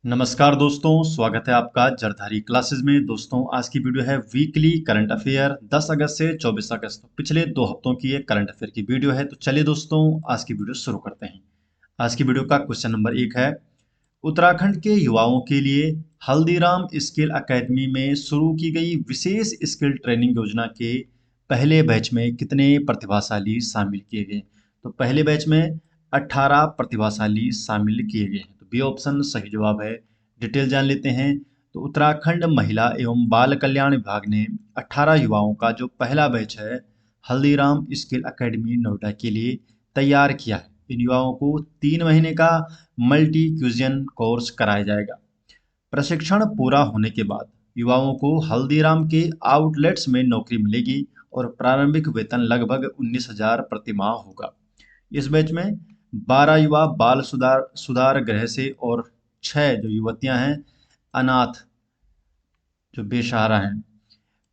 नमस्कार दोस्तों, स्वागत है आपका जरधारी क्लासेस में। दोस्तों, आज की वीडियो है वीकली करंट अफेयर 10 अगस्त से 24 अगस्त, पिछले 2 हफ्तों की एक करंट अफेयर की वीडियो है। तो चलिए दोस्तों, आज की वीडियो शुरू करते हैं। आज की वीडियो का क्वेश्चन नंबर 1 है, उत्तराखंड के युवाओं के लिए हल्दीराम स्किल अकेडमी में शुरू की गई विशेष स्किल ट्रेनिंग योजना के पहले बैच में कितने प्रतिभाशाली शामिल किए गए। तो पहले बैच में 18 प्रतिभाशाली शामिल किए गए हैं। तो बी ऑप्शन सही जवाब है। डिटेल जान लेते हैं। तो उत्तराखंड महिला एवं बाल कल्याण विभाग ने 18 युवाओं का जो पहला बैच है हल्दीराम स्किल अकेडमी नोएडा के लिए तैयार किया है। इन युवाओं को 3 महीने का मल्टी क्यूजन कोर्स कराया जाएगा। प्रशिक्षण पूरा होने के बाद युवाओं को हल्दीराम के आउटलेट्स में नौकरी मिलेगी और प्रारंभिक वेतन लगभग 19,000 प्रति माह होगा। इस बैच में 12 युवा बाल सुधार सुधार गृह से और 6 जो युवतियां हैं अनाथ जो बेसहारा हैं।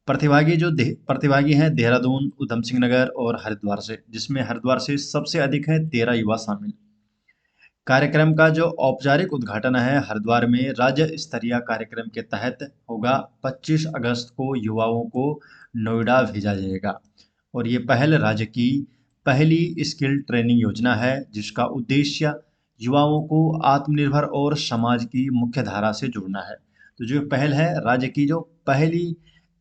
प्रतिभागी हैं देहरादून, उधम सिंह नगर और हरिद्वार से, जिसमें हरिद्वार से सबसे अधिक है 13 युवा शामिल। कार्यक्रम का जो औपचारिक उद्घाटन है हरिद्वार में राज्य स्तरीय कार्यक्रम के तहत होगा। 25 अगस्त को युवाओं को नोएडा भेजा जाएगा और ये पहल राज्य की पहली स्किल ट्रेनिंग योजना है, जिसका उद्देश्य युवाओं को आत्मनिर्भर और समाज की मुख्य धारा से जोड़ना है। तो जो पहल है राज्य की जो पहली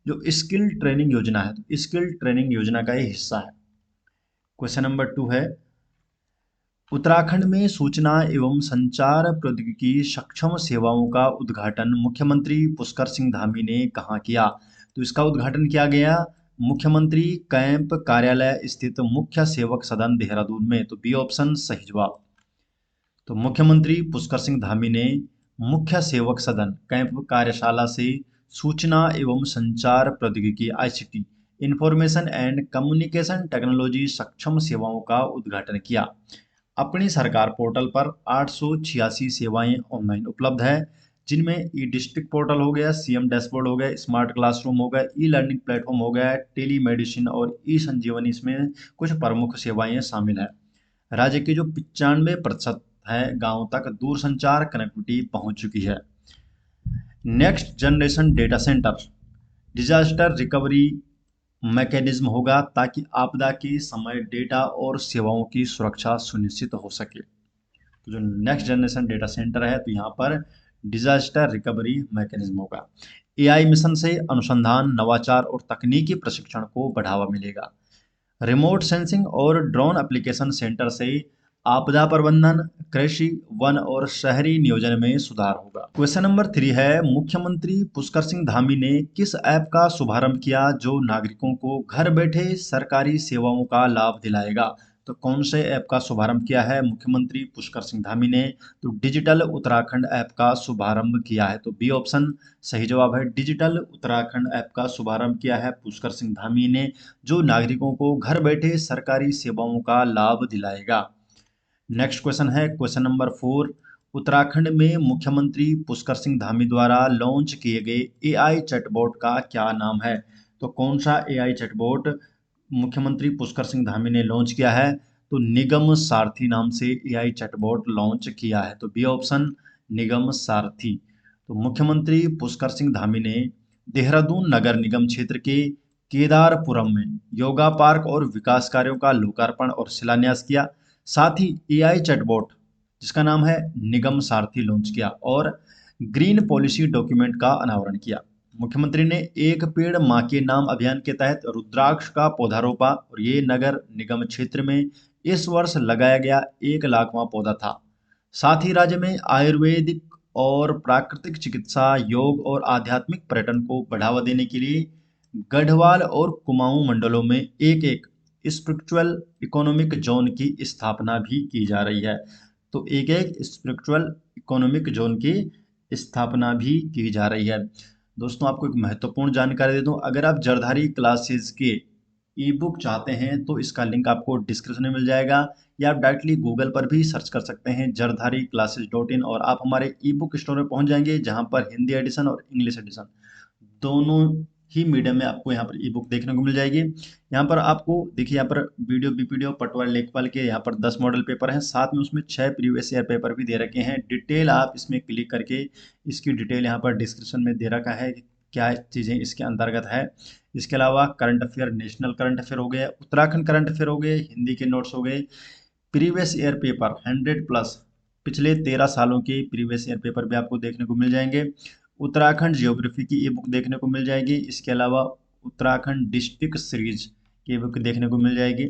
जो स्किल ट्रेनिंग योजना है, तो स्किल ट्रेनिंग योजना का ये हिस्सा है। क्वेश्चन नंबर 2 है, उत्तराखंड में सूचना एवं संचार प्रौद्योगिकी सक्षम सेवाओं का उद्घाटन मुख्यमंत्री पुष्कर सिंह धामी ने कहाँ किया। तो इसका उद्घाटन किया गया मुख्यमंत्री कैंप कार्यालय स्थित मुख्य सेवक सदन देहरादून में। तो बी ऑप्शन सही जवाब। तो मुख्यमंत्री पुष्कर सिंह धामी ने मुख्य सेवक सदन कैंप कार्यशाला से सूचना एवं संचार प्रौद्योगिकी ICT information and communication technology सक्षम सेवाओं का उद्घाटन किया। अपनी सरकार पोर्टल पर 886 सेवाएं ऑनलाइन उपलब्ध है, जिनमें ई डिस्ट्रिक्ट पोर्टल हो गया, सीएम डैशबोर्ड हो गया, स्मार्ट क्लासरूम हो गया, ई लर्निंग प्लेटफॉर्म हो गया, टेली मेडिसिन और ई संजीवनी, इसमें कुछ प्रमुख सेवाएं शामिल है। राज्य की जो 95% है गांव तक दूरसंचार कनेक्टिविटी पहुंच चुकी है। Next generation data centre disaster recovery mechanism होगा ताकि आपदा के समय डेटा और सेवाओं की सुरक्षा सुनिश्चित हो सके। तो जो नेक्स्ट जनरेशन डेटा सेंटर है, तो यहाँ पर डिजास्टर रिकवरी मैकेनिज्म होगा। एआई मिशन से अनुसंधान, नवाचार और तकनीकी प्रशिक्षण को बढ़ावा मिलेगा। रिमोट सेंसिंग और ड्रोन एप्लीकेशन सेंटर से आपदा प्रबंधन, कृषि, वन और शहरी नियोजन में सुधार होगा। क्वेश्चन नंबर 3 है, मुख्यमंत्री पुष्कर सिंह धामी ने किस ऐप का शुभारंभ किया जो नागरिकों को घर बैठे सरकारी सेवाओं का लाभ दिलाएगा। तो कौन से ऐप का शुभारंभ किया है मुख्यमंत्री पुष्कर सिंह धामी ने। तो डिजिटल उत्तराखंड ऐप का शुभारंभ किया है। तो बी ऑप्शन सही जवाब है। डिजिटल उत्तराखंड ऐप का शुभारंभ किया है पुष्कर सिंह धामी ने, जो नागरिकों को घर बैठे सरकारी सेवाओं का लाभ दिलाएगा। नेक्स्ट क्वेश्चन है क्वेश्चन नंबर 4, उत्तराखंड में मुख्यमंत्री पुष्कर सिंह धामी द्वारा लॉन्च किए गए एआई चैटबॉट का क्या नाम है। तो कौन सा एआई चैटबॉट मुख्यमंत्री पुष्कर सिंह धामी ने लॉन्च किया है। तो निगम सारथी नाम से एआई चैटबॉट लॉन्च किया है। तो बी ऑप्शन निगम सारथी। तो मुख्यमंत्री पुष्कर सिंह धामी ने देहरादून नगर निगम क्षेत्र के केदारपुरम में योगा पार्क और विकास कार्यों का लोकार्पण और शिलान्यास किया। साथ ही एआई चैटबॉट जिसका नाम है निगम सारथी लॉन्च किया और ग्रीन पॉलिसी डॉक्यूमेंट का अनावरण किया। मुख्यमंत्री ने एक पेड़ मां के नाम अभियान के तहत रुद्राक्ष का पौधा रोपा और ये नगर निगम क्षेत्र में इस वर्ष लगाया गया 1 लाखवां पौधा था। साथ ही राज्य में आयुर्वेदिक और प्राकृतिक चिकित्सा, योग और आध्यात्मिक पर्यटन को बढ़ावा देने के लिए गढ़वाल और कुमाऊं मंडलों में एक एक स्पिरिचुअल इकोनॉमिक जोन की स्थापना भी की जा रही है। तो एक एक स्पिरिचुअल इकोनॉमिक जोन की स्थापना भी की जा रही है। दोस्तों, आपको एक महत्वपूर्ण जानकारी दे दूं, अगर आप जरधारी क्लासेस के ई बुक चाहते हैं तो इसका लिंक आपको डिस्क्रिप्शन में मिल जाएगा, या आप डायरेक्टली गूगल पर भी सर्च कर सकते हैं जरधारी classes.in और आप हमारे ई बुक स्टोर में पहुंच जाएंगे, जहां पर हिंदी एडिशन और इंग्लिश एडिशन दोनों ही मीडियम में आपको यहाँ पर ई बुक देखने को मिल जाएगी। यहाँ पर आपको देखिए, यहाँ पर वीडियो बीपीडीओ पटवार लेखपाल के यहाँ पर 10 मॉडल पेपर हैं, साथ में उसमें 6 प्रीवियस ईयर पेपर भी दे रखे हैं। डिटेल आप इसमें क्लिक करके इसकी डिटेल यहाँ पर डिस्क्रिप्शन में दे रखा है कि क्या चीज़ें इसके अंतर्गत है। इसके अलावा current affair, national current affair हो गए, उत्तराखंड करंट अफेयर हो गए, हिंदी के नोट्स हो गए, प्रीवियस ईयर पेपर 100+ पिछले 13 सालों के प्रीवियस ईयर पेपर भी आपको देखने को मिल जाएंगे। उत्तराखंड जियोग्राफी की ई बुक देखने को मिल जाएगी। इसके अलावा उत्तराखंड डिस्ट्रिक्ट सीरीज की बुक देखने को मिल जाएगी।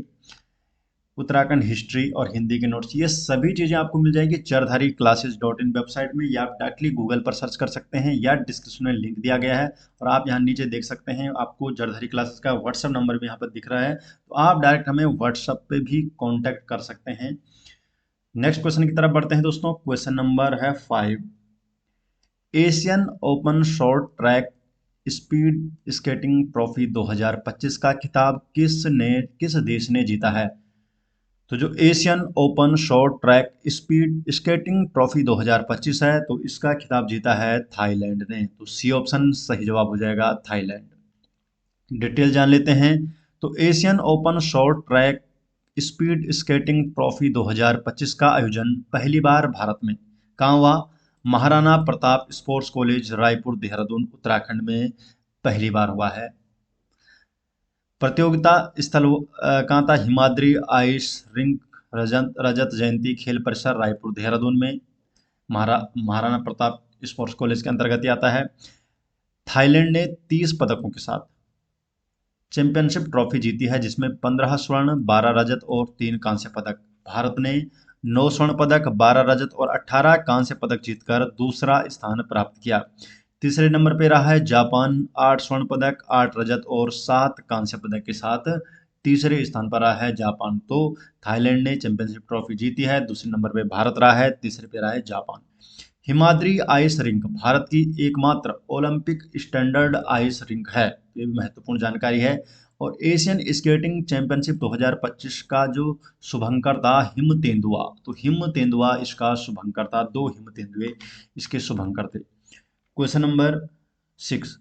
उत्तराखंड हिस्ट्री और हिंदी के नोट्स, ये सभी चीज़ें आपको मिल जाएगी जरधारी classes.in वेबसाइट में, या आप डायरेक्टली गूगल पर सर्च कर सकते हैं, या डिस्क्रिप्शन में लिंक दिया गया है। और आप यहाँ नीचे देख सकते हैं, आपको जरधारी क्लासेस का व्हाट्सएप नंबर भी यहाँ पर दिख रहा है, तो आप डायरेक्ट हमें व्हाट्सएप पे भी कॉन्टैक्ट कर सकते हैं। नेक्स्ट क्वेश्चन की तरफ बढ़ते हैं दोस्तों। क्वेश्चन नंबर है 5। Asian open short track speed skating trophy 2025 का खिताब किस देश ने जीता है? तो जो Asian open short track speed skating trophy 2025 है, तो इसका खिताब जीता है थाईलैंड ने। तो सी ऑप्शन सही जवाब हो जाएगा, थाईलैंड। डिटेल जान लेते हैं। तो Asian open short track speed skating trophy 2025 का आयोजन पहली बार भारत में कहाँ हुआ? महाराणा प्रताप स्पोर्ट्स कॉलेज, रायपुर, देहरादून, उत्तराखंड में पहली बार हुआ है। प्रतियोगिता स्थल कहाँ था? हिमाद्री आइस रिंक, रजत जयंती खेल परिसर, रायपुर, देहरादून में महाराणा प्रताप स्पोर्ट्स कॉलेज के अंतर्गत ही आता है। थाईलैंड ने 30 पदकों के साथ चैंपियनशिप ट्रॉफी जीती है, जिसमें 15 स्वर्ण, 12 रजत और 3 कांस्य पदक। भारत ने 9 स्वर्ण पदक, 12 रजत और 18 कांस्य पदक जीतकर दूसरा स्थान प्राप्त किया। तीसरे नंबर पर रहा है जापान, 8 स्वर्ण पदक, 8 रजत और 7 कांस्य पदक के साथ तीसरे स्थान पर रहा है जापान। तो थाईलैंड ने चैंपियनशिप ट्रॉफी जीती है। दूसरे नंबर पे भारत रहा है, तीसरे पे रहा है Japan. Himadri ice rink Bharat की एकमात्र ओलंपिक स्टैंडर्ड आइस रिंक है, ये भी महत्वपूर्ण जानकारी है। और एशियन स्केटिंग चैंपियनशिप 2025 का जो शुभंकर था हिम तेंदुआ, तो हिम तेंदुआ इसका शुभंकर था। 2 हिम तेंदुए इसके शुभंकर थे। Question number 6।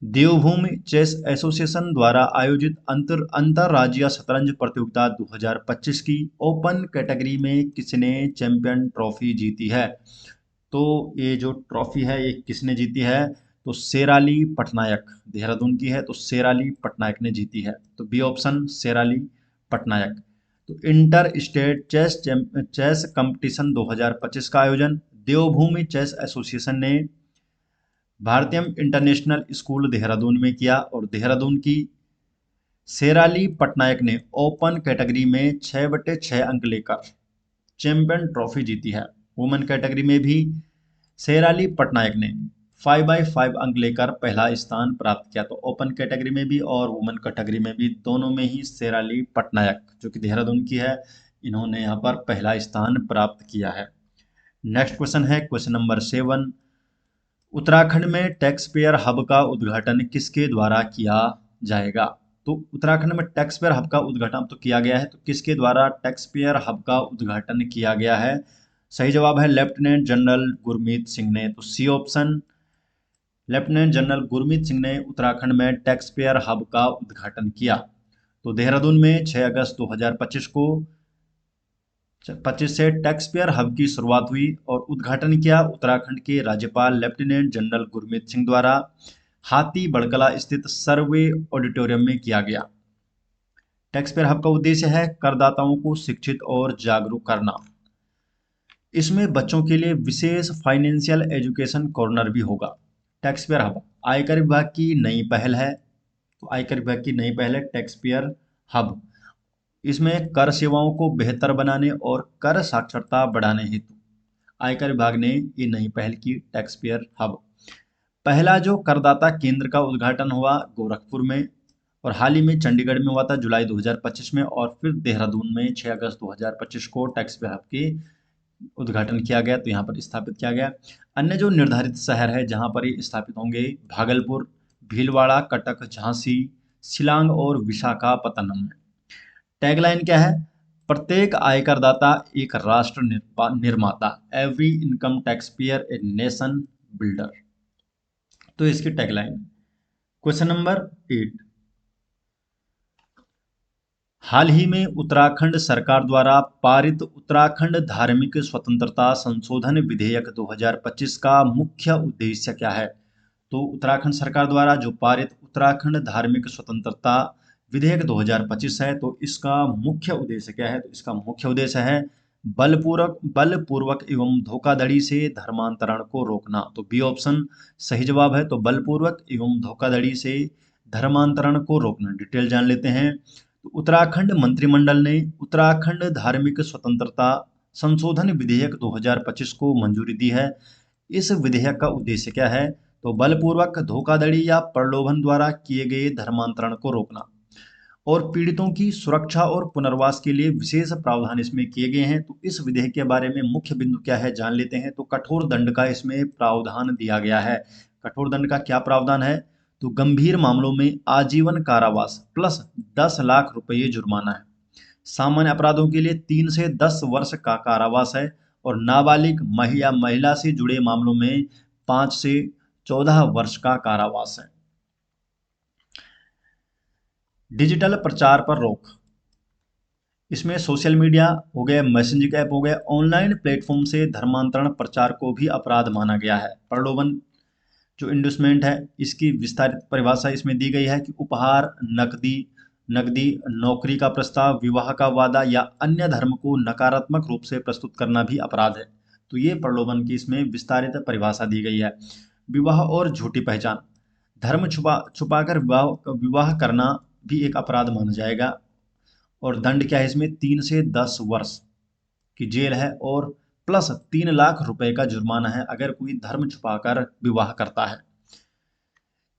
देवभूमि चेस एसोसिएशन द्वारा आयोजित अंतरराज्यीय शतरंज प्रतियोगिता 2025 की ओपन कैटेगरी में किसने चैंपियन ट्रॉफी जीती है? तो ये जो ट्रॉफी है ये किसने जीती है? तो शेराली पटनायक, देहरादून की है, तो शेराली पटनायक ने जीती है। तो बी ऑप्शन शेराली पटनायक। तो इंटर स्टेट चेस कंपटीशन 2025 का आयोजन देवभूमि चेस एसोसिएशन ने भारतीय इंटरनेशनल स्कूल देहरादून में किया, और देहरादून की शेराली पटनायक ने ओपन कैटेगरी में 6/6 अंक लेकर चैंपियन ट्रॉफी जीती है। वुमेन कैटेगरी में भी शेराली पटनायक ने 5/5 अंक लेकर पहला स्थान प्राप्त किया। तो ओपन कैटेगरी में भी और वुमेन कैटेगरी में भी दोनों में ही शेराली पटनायक जो कि देहरादून की है, इन्होंने यहाँ पर पहला स्थान प्राप्त किया है। नेक्स्ट क्वेश्चन है क्वेश्चन नंबर 7। उत्तराखंड में टैक्स पेयर हब का उद्घाटन किसके द्वारा किया जाएगा? तो उत्तराखंड में टैक्स पेयर हब का उद्घाटन तो किया गया है, तो किसके द्वारा टैक्स पेयर हब का उद्घाटन किया गया है? सही जवाब है लेफ्टिनेंट जनरल गुरमीत सिंह ने। तो C option lieutenant general Gurmeet Singh ने उत्तराखंड में टैक्स पेयर हब का उद्घाटन किया। तो देहरादून में 6 अगस्त 2025 को 25 से टैक्स पेयर हब की शुरुआत हुई और उद्घाटन किया उत्तराखंड के राज्यपाल लेफ्टिनेंट जनरल गुरमीत सिंह द्वारा हाथी बड़कला स्थित सर्वे ऑडिटोरियम में किया गया। टैक्स पेयर हब का उद्देश्य है करदाताओं को शिक्षित और जागरूक करना। इसमें बच्चों के लिए विशेष फाइनेंशियल एजुकेशन कॉर्नर भी होगा। टैक्स पेयर हब आयकर विभाग की नई पहल है, तो आयकर विभाग की नई पहल है टैक्स पेयर हब। इसमें कर सेवाओं को बेहतर बनाने और कर साक्षरता बढ़ाने हेतु आयकर विभाग ने ये नई पहल की, टैक्स पेयर हब। पहला जो करदाता केंद्र का उद्घाटन हुआ गोरखपुर में, और हाल ही में चंडीगढ़ में हुआ था जुलाई 2025 में, और फिर देहरादून में 6 अगस्त 2025 को टैक्स पेयर हब के उद्घाटन किया गया, तो यहाँ पर स्थापित किया गया। अन्य जो निर्धारित शहर है जहाँ पर ये स्थापित होंगे भागलपुर, भीलवाड़ा, कटक, झांसी, शिलांग और विशाखापत्तनम में। टैगलाइन क्या है? प्रत्येक आयकरदाता एक राष्ट्र निर्माता, every income tax pair a nation builder. तो इसकी टैगलाइन। क्वेश्चन नंबर 8, हाल ही में उत्तराखंड सरकार द्वारा पारित उत्तराखंड धार्मिक स्वतंत्रता संशोधन विधेयक 2025 का मुख्य उद्देश्य क्या है? तो उत्तराखंड सरकार द्वारा जो पारित उत्तराखंड धार्मिक स्वतंत्रता विधेयक 2025 है, तो इसका मुख्य उद्देश्य क्या है? तो इसका मुख्य उद्देश्य है बलपूर्वक एवं धोखाधड़ी से धर्मांतरण को रोकना। तो बी ऑप्शन सही जवाब है। तो बलपूर्वक एवं धोखाधड़ी से धर्मांतरण को रोकना। डिटेल जान लेते हैं। तो उत्तराखंड मंत्रिमंडल ने उत्तराखंड धार्मिक स्वतंत्रता संशोधन विधेयक 2025 को मंजूरी दी है। इस विधेयक का उद्देश्य क्या है? तो बलपूर्वक धोखाधड़ी या प्रलोभन द्वारा किए गए धर्मांतरण को रोकना और पीड़ितों की सुरक्षा और पुनर्वास के लिए विशेष प्रावधान इसमें किए गए हैं। तो इस विधेयक के बारे में मुख्य बिंदु क्या है जान लेते हैं। तो कठोर दंड का इसमें प्रावधान दिया गया है। कठोर दंड का क्या प्रावधान है? तो गंभीर मामलों में आजीवन कारावास प्लस 10 लाख रुपये जुर्माना है। सामान्य अपराधों के लिए 3 से 10 वर्ष का कारावास है और नाबालिग महिला से जुड़े मामलों में 5 से 14 वर्ष का कारावास है। डिजिटल प्रचार पर रोक। इसमें सोशल मीडिया हो गया, मैसेजिंग ऐप हो गया, ऑनलाइन प्लेटफॉर्म से धर्मांतरण प्रचार को भी अपराध माना गया है। प्रलोभन जो इंडस्टमेंट है, इसकी विस्तारित परिभाषा इसमें दी गई है कि उपहार, नकदी नकदी नौकरी का प्रस्ताव, विवाह का वादा या अन्य धर्म को नकारात्मक रूप से प्रस्तुत करना भी अपराध है। तो ये प्रलोभन की इसमें विस्तारित परिभाषा दी गई है। विवाह और झूठी पहचान, धर्म छुपाकर विवाह करना भी एक अपराध माना जाएगा और दंड क्या है इसमें 3 से 10 वर्ष की जेल है और प्लस 3 लाख रुपए का जुर्माना है अगर कोई धर्म छुपाकर विवाह करता है।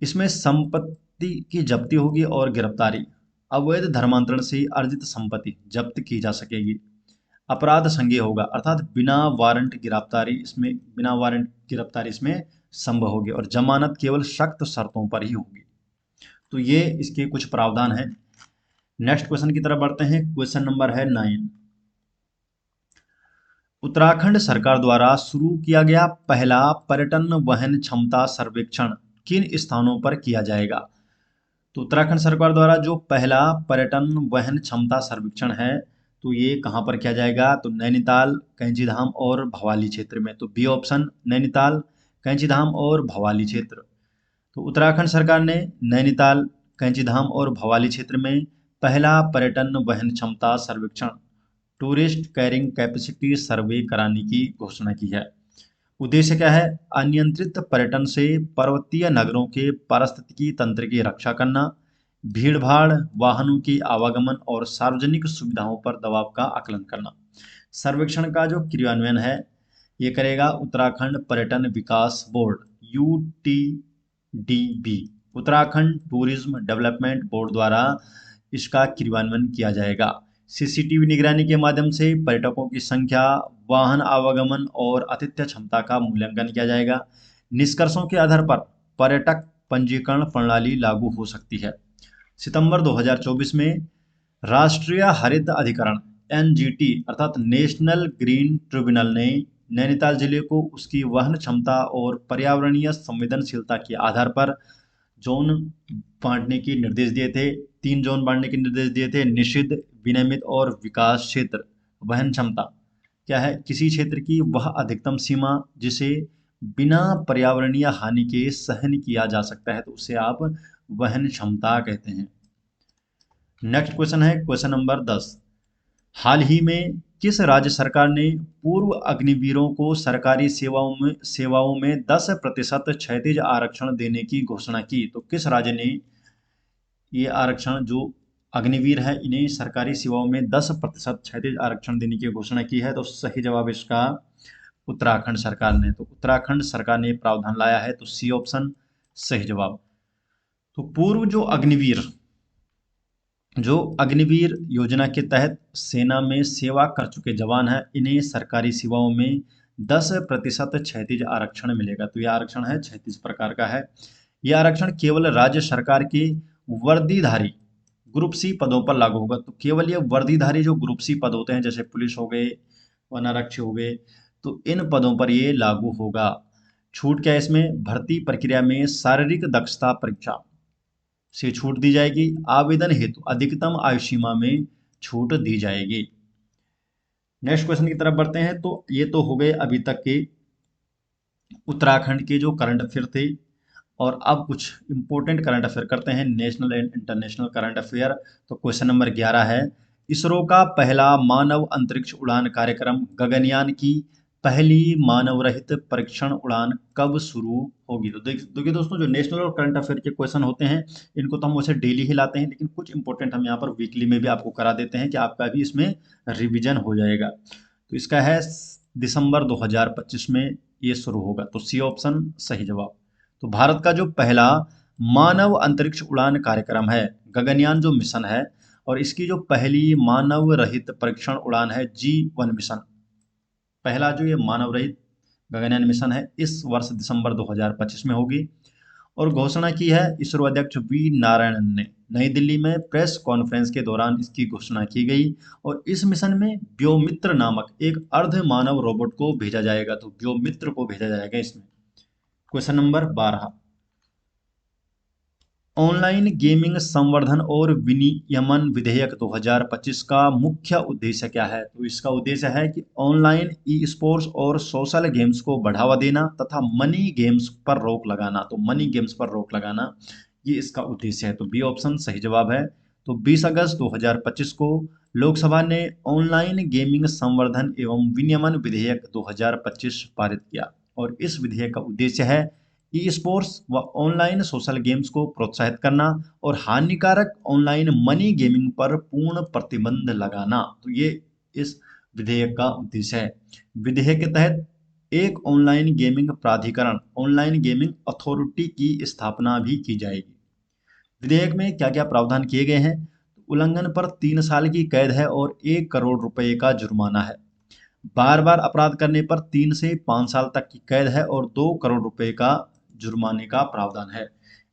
इसमें संपत्ति की जब्ती होगी और गिरफ्तारी, अवैध धर्मांतरण से अर्जित संपत्ति जब्त की जा सकेगी। अपराध संज्ञेय होगा अर्थात बिना वारंट गिरफ्तारी इसमें संभव होगी और जमानत केवल सख्त शर्तों पर ही होगी। तो ये इसके कुछ प्रावधान हैं। नेक्स्ट क्वेश्चन की तरफ बढ़ते हैं। क्वेश्चन नंबर है 9, उत्तराखंड सरकार द्वारा शुरू किया गया पहला पर्यटन वहन क्षमता सर्वेक्षण किन स्थानों पर किया जाएगा? तो उत्तराखंड सरकार द्वारा जो पहला पर्यटन वहन क्षमता सर्वेक्षण है, तो ये कहाँ पर किया जाएगा? तो नैनीताल, कैंचीधाम और भवाली क्षेत्र में। तो बी ऑप्शन नैनीताल, कैंचीधाम और भवाली क्षेत्र। तो उत्तराखंड सरकार ने नैनीताल, कैंचीधाम और भवाली क्षेत्र में पहला पर्यटन वहन क्षमता सर्वेक्षण टूरिस्ट कैरिंग कैपेसिटी सर्वे कराने की घोषणा की है। उद्देश्य क्या है? अनियंत्रित पर्यटन से पर्वतीय नगरों के पारिस्थितिकी तंत्र की रक्षा करना, भीड़भाड़, वाहनों की आवागमन और सार्वजनिक सुविधाओं पर दबाव का आकलन करना। सर्वेक्षण का जो क्रियान्वयन है ये करेगा उत्तराखंड पर्यटन विकास board UTDB, Uttarakhand tourism development board द्वारा इसका क्रियान्वयन किया जाएगा। CCTV निगरानी के माध्यम से पर्यटकों की संख्या, वाहन आवागमन और आतिथ्य क्षमता का मूल्यांकन किया जाएगा। निष्कर्षों के आधार पर पर्यटक पंजीकरण प्रणाली लागू हो सकती है। सितंबर 2024 में राष्ट्रीय हरित अधिकरण NGT अर्थात नेशनल ग्रीन ट्रिब्यूनल ने नैनीताल जिले को उसकी वहन क्षमता और पर्यावरणीय संवेदनशीलता के आधार पर जोन बांटने के निर्देश दिए थे। 3 जोन बांटने के निर्देश दिए थे। निषिद्ध, विनियमित और विकास क्षेत्र। वहन क्षमता क्या है? किसी क्षेत्र की वह अधिकतम सीमा जिसे बिना पर्यावरणीय हानि के सहन किया जा सकता है, तो उसे आप वहन क्षमता कहते हैं। नेक्स्ट क्वेश्चन है क्वेश्चन नंबर 10, हाल ही में किस राज्य सरकार ने पूर्व अग्निवीरों को सरकारी सेवाओं में 10% क्षैतिज आरक्षण देने की घोषणा की? तो किस राज्य ने ये आरक्षण जो अग्निवीर है इन्हें सरकारी सेवाओं में 10% क्षैतिज आरक्षण देने की घोषणा की है? तो सही जवाब इसका उत्तराखंड सरकार ने। तो उत्तराखंड सरकार ने प्रावधान लाया है, तो सी ऑप्शन सही जवाब। तो पूर्व जो अग्निवीर योजना के तहत सेना में सेवा कर चुके जवान हैं, इन्हें सरकारी सेवाओं में 10% क्षैतिज आरक्षण मिलेगा। तो यह आरक्षण है 36 प्रकार का है। यह आरक्षण केवल राज्य सरकार के वर्दीधारी ग्रुप सी पदों पर लागू होगा। तो केवल ये वर्दीधारी जो ग्रुप सी पद होते हैं जैसे पुलिस हो गए, वन आरक्षी हो गए, तो इन पदों पर ये लागू होगा। छूट क्या है इसमें? भर्ती प्रक्रिया में शारीरिक दक्षता परीक्षा, से छूट दी जाएगी। आवेदन हेतु अधिकतम आयु सीमा में छूट दी जाएगी। नेक्स्ट क्वेश्चन की तरफ बढ़ते हैं। तो ये तो हो गए अभी तक के उत्तराखंड के जो करंट अफेयर थे। और अब कुछ इंपॉर्टेंट करंट अफेयर करते हैं, national and international current affair. तो क्वेश्चन नंबर 11 है, इसरो का पहला मानव अंतरिक्ष उड़ान कार्यक्रम गगनयान की पहली मानव रहित परीक्षण उड़ान कब शुरू होगी। तो देखिए दोस्तों, जो नेशनल और करंट अफेयर के क्वेश्चन होते हैं इनको तो हम वैसे डेली ही लाते हैं, लेकिन कुछ इंपॉर्टेंट हम यहाँ पर वीकली में भी आपको करा देते हैं कि आपका भी इसमें रिवीजन हो जाएगा। तो इसका है दिसंबर 2025 में ये शुरू होगा। तो सी ऑप्शन सही जवाब। तो भारत का जो पहला मानव अंतरिक्ष उड़ान कार्यक्रम है गगनयान जो मिशन है, और इसकी जो पहली मानव रहित परीक्षण उड़ान है G1 मिशन, पहला जो ये मानव रहित गगनयान मिशन है इस वर्ष दिसंबर 2025 में होगी। और घोषणा की है इसरो अध्यक्ष वी नारायणन ने नई दिल्ली में प्रेस कॉन्फ्रेंस के दौरान इसकी घोषणा की गई। और इस मिशन में व्योमित्र नामक एक अर्ध मानव रोबोट को भेजा जाएगा। तो व्योमित्र को भेजा जाएगा इसमें। क्वेश्चन नंबर 12, ऑनलाइन गेमिंग संवर्धन और विनियमन विधेयक 2025 का मुख्य उद्देश्य क्या है। तो इसका उद्देश्य है कि ऑनलाइन ई स्पोर्ट्स और सोशल गेम्स को बढ़ावा देना तथा मनी गेम्स पर रोक लगाना। तो मनी गेम्स पर रोक लगाना ये इसका उद्देश्य है। तो बी ऑप्शन सही जवाब है। तो 20 अगस्त 2025 को लोकसभा ने ऑनलाइन गेमिंग संवर्धन एवं विनियमन विधेयक 2025 पारित किया। और इस विधेयक का उद्देश्य है ई स्पोर्ट्स व ऑनलाइन सोशल गेम्स को प्रोत्साहित करना और हानिकारक ऑनलाइन मनी गेमिंग पर पूर्ण प्रतिबंध लगाना। तो ये इस विधेयक का उद्देश्य है। विधेयक के तहत एक ऑनलाइन गेमिंग प्राधिकरण ऑनलाइन गेमिंग अथॉरिटी की स्थापना भी की जाएगी। विधेयक में क्या क्या प्रावधान किए गए हैं। उल्लंघन पर 3 साल की कैद है और 1 करोड़ रुपए का जुर्माना है। बार बार अपराध करने पर 3 से 5 साल तक की कैद है और 2 करोड़ रुपए का जुर्माने का प्रावधान है।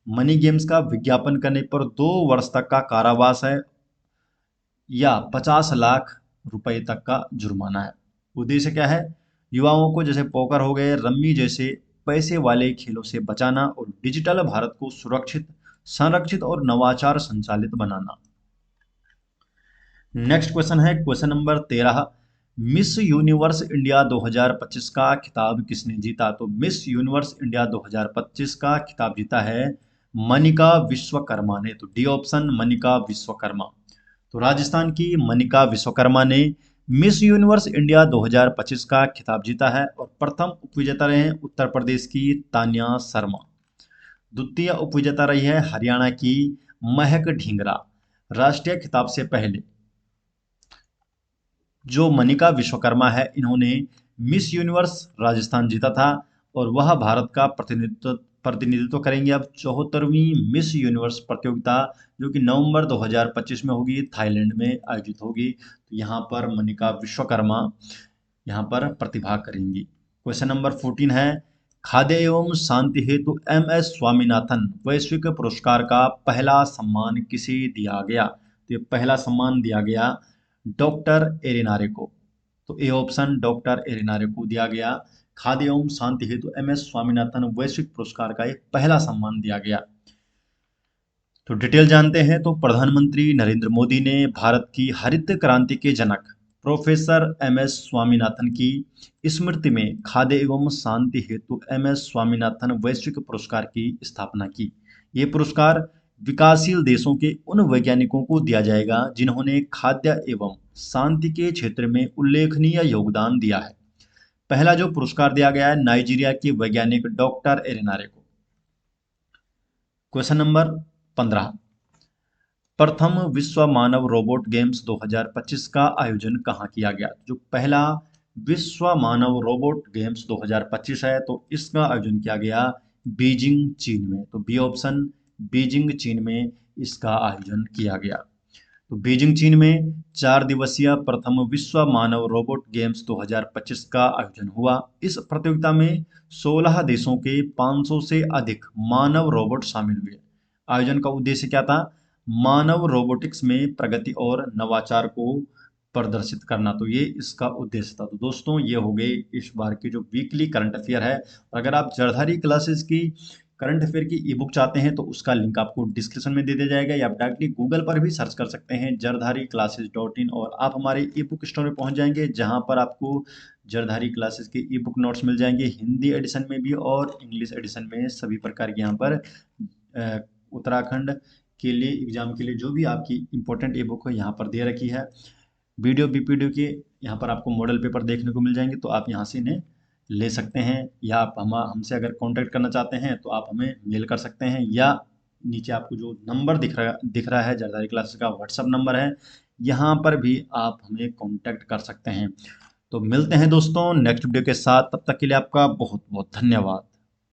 मनी गेम्स का विज्ञापन करने पर 2 वर्ष तक का कारावास है या 50 लाख रुपए तक का जुर्माना है। उद्देश्य क्या है, युवाओं को जैसे पोकर हो गए, रम्मी जैसे पैसे वाले खेलों से बचाना और डिजिटल भारत को सुरक्षित, संरक्षित और नवाचार संचालित बनाना। नेक्स्ट क्वेश्चन है question number 13, miss universe India 2025 का खिताब किसने जीता। तो मिस यूनिवर्स इंडिया 2025 का खिताब जीता है मनिका विश्वकर्मा ने। तो डी ऑप्शन मनिका विश्वकर्मा। तो राजस्थान की मनिका विश्वकर्मा ने मिस यूनिवर्स इंडिया 2025 का खिताब जीता है। और प्रथम उपविजेता रहे हैं उत्तर प्रदेश की तान्या शर्मा। द्वितीय उपविजेता रही है हरियाणा की महक ढींगरा। राष्ट्रीय खिताब से पहले जो मनिका विश्वकर्मा है इन्होंने मिस यूनिवर्स राजस्थान जीता था और वह भारत का प्रतिनिधित्व करेंगे अब 74वीं मिस यूनिवर्स प्रतियोगिता, जो कि नवंबर 2025 में होगी, थाईलैंड में आयोजित होगी। तो यहाँ पर मनिका विश्वकर्मा यहाँ पर प्रतिभाग करेंगी। क्वेश्चन नंबर 14 है, खाद्य एवं शांति हेतु MS स्वामीनाथन वैश्विक पुरस्कार का पहला सम्मान किसे दिया गया। तो ये पहला सम्मान दिया गया डॉक्टर एरिनारे को। तो ए ऑप्शन डॉक्टर एरिनारे को दिया गया। खाद्य एवं शांति हेतु MS स्वामीनाथन वैश्विक पुरस्कार का एक पहला सम्मान दिया गया। तो डिटेल जानते हैं। तो प्रधानमंत्री नरेंद्र मोदी ने भारत की हरित क्रांति के जनक प्रोफेसर MS स्वामीनाथन की स्मृति में खाद्य एवं शांति हेतु MS स्वामीनाथन वैश्विक पुरस्कार की स्थापना की। ये पुरस्कार विकासशील देशों के उन वैज्ञानिकों को दिया जाएगा जिन्होंने खाद्य एवं शांति के क्षेत्र में उल्लेखनीय योगदान दिया है। पहला जो पुरस्कार दिया गया है नाइजीरिया के वैज्ञानिक डॉक्टर एरिनारे को। क्वेश्चन नंबर 15, प्रथम विश्व मानव रोबोट गेम्स 2025 का आयोजन कहाँ किया गया। जो पहला विश्व मानव रोबोट गेम्स 2025 है तो इसका आयोजन किया गया बीजिंग चीन में। तो बी ऑप्शन बीजिंग चीन में इसका आयोजन किया गया। तो बीजिंग चीन में 4 दिवसीय प्रथम विश्व मानव रोबोट गेम्स 2025 का आयोजन हुआ। इस प्रतियोगिता में 16 देशों के 500 से अधिक मानव रोबोट शामिल हुए। आयोजन का उद्देश्य क्या था, मानव रोबोटिक्स में प्रगति और नवाचार को प्रदर्शित करना। तो ये इसका उद्देश्य था। तो दोस्तों ये हो गए इस बार की जो वीकली करंट अफेयर है। अगर आप जरधारी क्लासेस की करंट अफेयर की ई बुक चाहते हैं तो उसका लिंक आपको डिस्क्रिप्शन में दे दिया जाएगा, या आप डायरेक्टली गूगल पर भी सर्च कर सकते हैं जरधारी क्लासेस.in, और आप हमारे ई बुक स्टोर में पहुंच जाएंगे, जहां पर आपको जरधारी क्लासेस के ई बुक नोट्स मिल जाएंगे, हिंदी एडिशन में भी और इंग्लिश एडिशन में। सभी प्रकार के यहाँ पर उत्तराखंड के लिए एग्जाम के लिए जो भी आपकी इंपॉर्टेंट ई बुक है यहाँ पर दे रखी है। वीडियो बीपीडीओ के यहाँ पर आपको मॉडल पेपर देखने को मिल जाएंगे, तो आप यहाँ से इन्हें ले सकते हैं, या आप हमसे अगर कांटेक्ट करना चाहते हैं तो आप हमें मेल कर सकते हैं, या नीचे आपको जो नंबर दिख रहा है जरदारी क्लासेस का व्हाट्सअप नंबर है, यहाँ पर भी आप हमें कांटेक्ट कर सकते हैं। तो मिलते हैं दोस्तों नेक्स्ट वीडियो के साथ, तब तक के लिए आपका बहुत बहुत धन्यवाद।